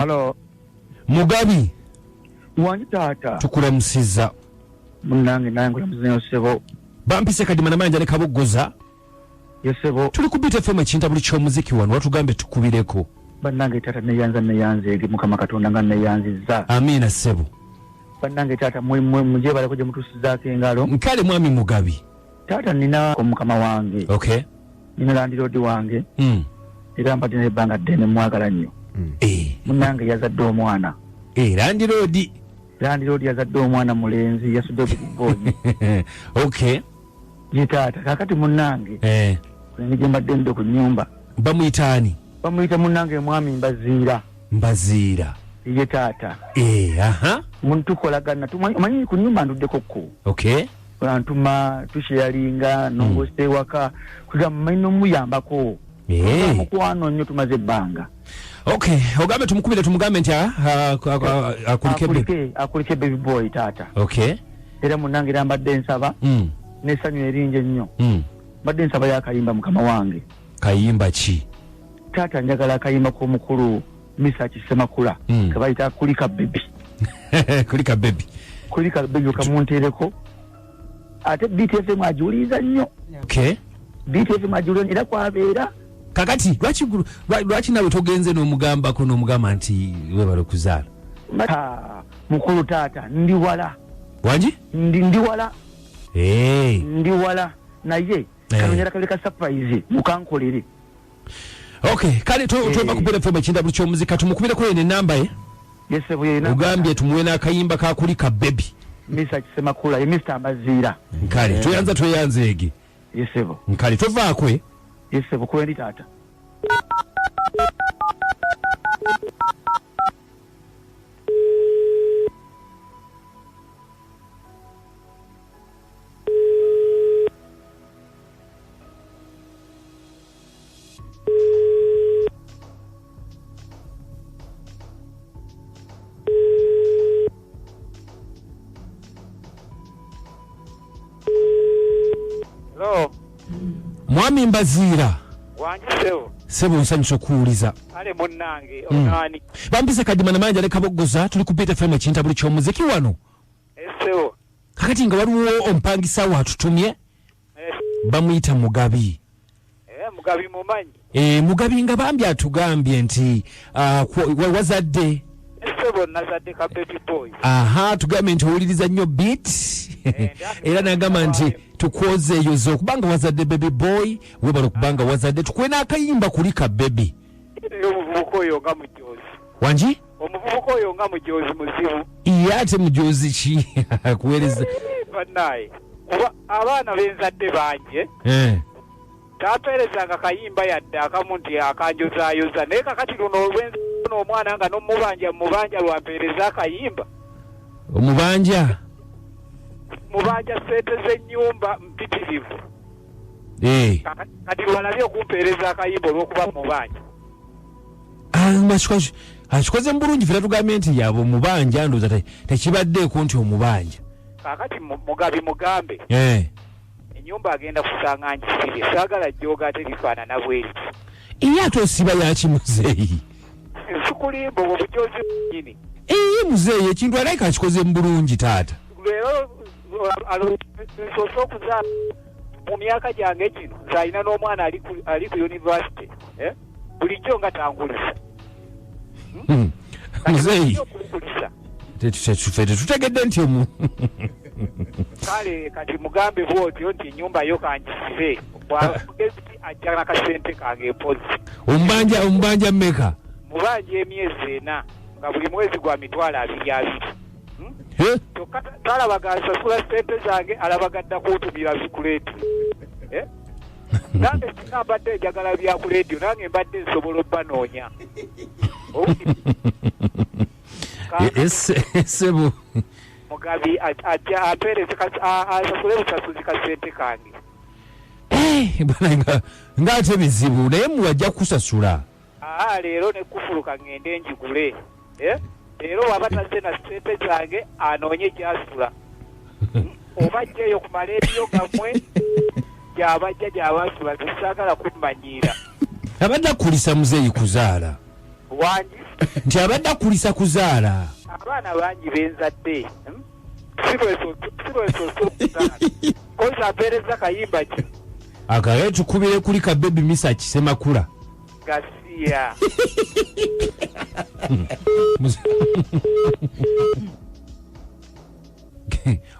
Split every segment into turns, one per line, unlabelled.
Hello.
Mugabi.
Wanyi tata.
Tukulamusiza.
Munange nange muzino sebo.
Bampise kadimana manja ne kabogoza.
Yesebo.
Tuli kubita FM kinta buli kyo muziki wano watugambe tukubireko.
Bannange tata ne yanze ege mukama katonda nga ne yanziza.
Amina sebo.
Bannange tata muje bale kuje mutusizaako engalo.
Nkale mwami Mugabi.
Tata nina ko mukama wange.
Okay.
Nina landirodi wange. Era mpati ne banga dene mwagala nnyo. Munange yazadde omwana.
Landirodi
yazadde omwana mulenzi yasudde bugoni.
Okay.
Jitata kakati munange. Nige mbadde ndo ku nyumba.
Bamuyitani.
Bamuyita munange mwami Mbazira. Ye tata.
Aha.
Muntu kolagana tumanyi ku nyumba nduddeko ko.
Okay.
Antuma tusharinga nongose waka kuga maino muyambako. Mukwano nnyo tumaze banga.
Okay, ogambe tumukubire tumugambe nti
akulike baby boy tata.
Okay.
Era munange rambadde nsaba. Nesanyu erinje nnyo. Badde nsaba yakayimba mukama wange.
Kayimba ki?
Tata njagala akayimba ko mukulu Misa Kisemakula. Kabayita kulika baby.
Kulika baby.
Kulika baby kamuntereko. Ate BTFM ajuliza nnyo.
Okay.
BTFM ajuliza era kwabeera.
Kakati lwachi nawe togenze n'omugamba ko n'omugamba nti we balo kuzala.
Mukulu tata ndi wala.
Wanji?
Ndi wala. Ndi wala naye kanonyera kaleka surprise mukankolere.
Okay, kale tuba kubira fome kinda buli kyomuzika tumukubire ko ene namba ye.
Yes boye na.
Ugambye tumuwe n'akayimba ka kulika baby.
Misa Kisemakula ye Mr. Mbazira.
Nkale tuyanze ege.
Yesebo.
Nkale tovaakwe.
Yesebo kwendi tata.
Hello.
Mwami Mbazira.
Wanji sebo.
Sebo nsanyuso kuuliza.
Ale munnange onani.
Bampise kadimana manja leka bogoza tuli kubita FM kinta buli kyo muziki wano.
Sebo.
Kakati nga waliwo ompangisa watutumye. Bamuyita Mugabi.
Mugabi mumanyi.
Mugabi nga bambi atugambye nti wazadde.
Sebo nazadde ka baby boy.
Aha, tugambye nti owuliriza nnyo beat. Era nagamba nti tukwoze yozo kubanga wazadde baby boy webalo kubanga wazadde tukwena akayimba kulika baby.
Omuvubuka oyo nga mujozi.
Wanji?
Omuvubuka oyo nga mujozi muzibu.
Iyate mujozi ki kuweleza.
Banaye. Kuba abaana benzadde banje. Taperezanga kayimba yadde akamu nti akanjozayoza naye kakati luno olwenzi omwana nga nomubanja lwampereza akayimba.
Omubanja?
Mubanja sente z'ennyumba mpitirivu. Kati lwalabye okumpereza akayimba olw'okuba mubanja.
Akikoze mbulungi fera tugambye nti yabo mubanja ndoza tekibaddeeko nti omubanja.
Kakati Mugabi mugambe. Ennyumba agenda kusanga nkisibye saagala jjooga ate lifaanana bweriti.
Iye ate osiba yaki muzeeyi?
Nsukulimba obwo bujozi nyini.
Muzeeyi ekintu alaika akikoze mbulungi taata.
Leero nsoose okuzaala mu myaka gyange gino nzalina n'omwana ali ku university. Bulijjo nga tangulisa.
Muzeeyi tetutegedde nti omu.
Kale kati mugambe bwotyo nti ennyumba yo kanjisibe mugezi ajja nakasente kange mpozi.
Omubanja mmeka?
Mubanja emyezi 4 nga buli mwezi gwa mitwalo 2. Kyokka talabaga nsasula sente zange alabagadda kuntumira bikuleeti. Nange singa mbadde njagala byakuleediyo nange mbadde nsobola obbanoonya.
Sebo.
Mugabi ajja apereze asasule busasuzi ka sente kange.
Bwana ngate bizibu naye muwajja kusasula.
Leero ne kufuluka ngende njigule. Leero wabatazze na sente zange anoonye gyasula. Obajjayo ku maleediyo gammwe gyabajja gyabasula tesaagala kummanyiira.
Abadde akulisa muzeeyi kuzaala.
wangi
nti abadde akulisa kuzaala
abaana bangi benzadde sirwesosokuzaala koza apeereza kayimba ki
akaye tukubire kuli ka baby misa kisemakula
gasiya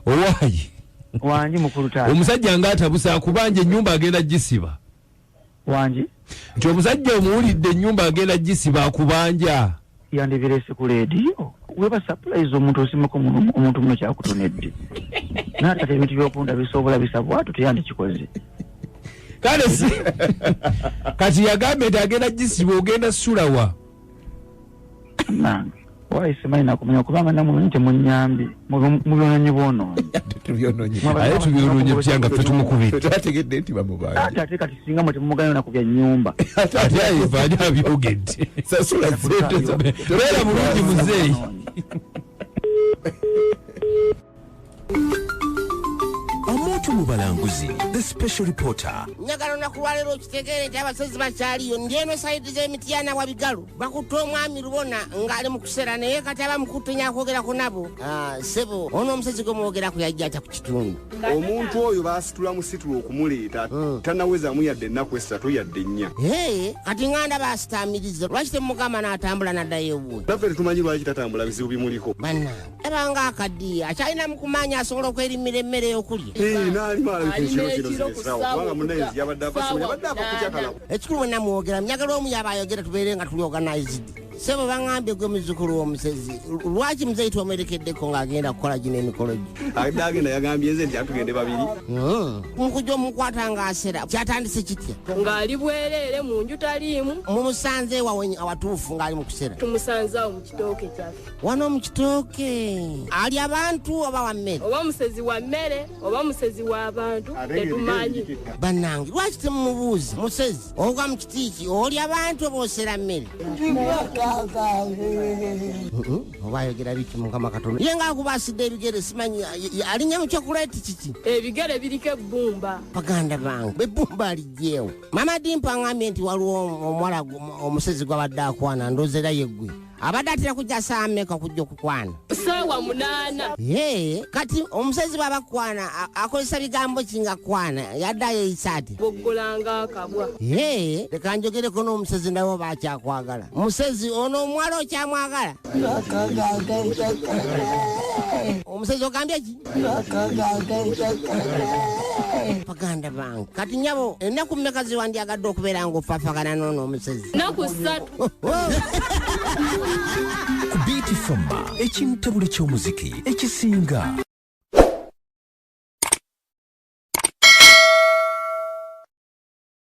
owaayi
wangi mukulu taata
omusajja ng'atabusa kubanja ennyumba agenda gisiba
wangi
nti omusajja omuwulidde ennyumba agenda gisiba akubanja
yandibirese ku leediyo weba surprise omuntu osimako omuntu muno kyakutonedde naatata ebintu byokunda bisobola bisabwatu teyandikikoze
kale si kati yagambe nti agenda gisiba ogenda sulawa
nange waisemalina kumenya kubanga namumanyi temunyambi mubyononyi bwonoonyi
aye tubyononye tutyanga ffe tumukubire
twategedde nti bamubanja
ate kati singa mwe temumuganya na kubya nnyumba
ate ayivaani abyogedde
sasula sente
beera bulungi muzeeyi
omuntu mu balanguzi the special reporter
njagala nakulwalero okitegeere nti abasozi bakyaliyo ndyeno sayidi z'emityana wa bigalu bakutte omwami lubona ng'ali mu kusera naye kati abamukutte nyakwogerako nabo sebo ono omusezi gwe mwogerako yajja atya ku kitundu
omuntu oyo baasitula mu situlo okumuleeta tannawezaamu yadde ennaku esatu yadde ennya
kati nganda baasitaamiriza lwaki temugamba n'atambula n'addayo ebuwe
naffe tetumanyi lwaki tatambula bizibu bimuliko
banna ebanga akaddiya akyalina mu kumanya asobola okwerimira emmere ey'okulya ekikulu bwe namwogera njagala omu yaba ayogera tubeere nga tuli organized sebo baŋambye gwe muzukulu w'omusezi lwaki muzeyi twomerekeddeko ng'agenda kukola gino emikolo
agenda agenda yagambye nze nti atugende babiri
mukujja omukwata ng'asera kyatandise kitya
ng'ali bwereere mu nju taliimu
mumusanze awatuufu ng'ali mu kusera
tumusanzeawo mu kitooke kyaffe
wano mu kitooke ali abantu oba wa mmere
oba musezi wa mmere oba musezi w'abantu tetumanyi
bannange lwaki temumubuuza musezi ogwa mu kitiiki oli abantu oba osera mmere oba ayogera biki mukama katono ye ngaakuba asidde ebigere simanyi alinnya mu kyokuleeti kiki
ebigere biriko ebbumba
baganda bange bebbumba alijjeewo mama dimpa aŋambye nti waliwo omuwala omusezi gwabadde akwana ndooza era yeggwe abadde atera kujja saa mmeka okujja okukwana
saawa 8
kati omusezi bw'abakwana akozesa bigambo ki nga kwana yaddayo eisaati
boggolanga akabwa
leka njogereko n'omusezi nawe oba akyakwagala musezi ono omuwala okyamwagala omusezi ogambye ki baganda bange kati nyabo ennaku mmeka ziwandyagadde okubeera ng'ofafagana noono omusezi
naku 3
ku Beat Famba ekintabule ky'omuziki ekisinga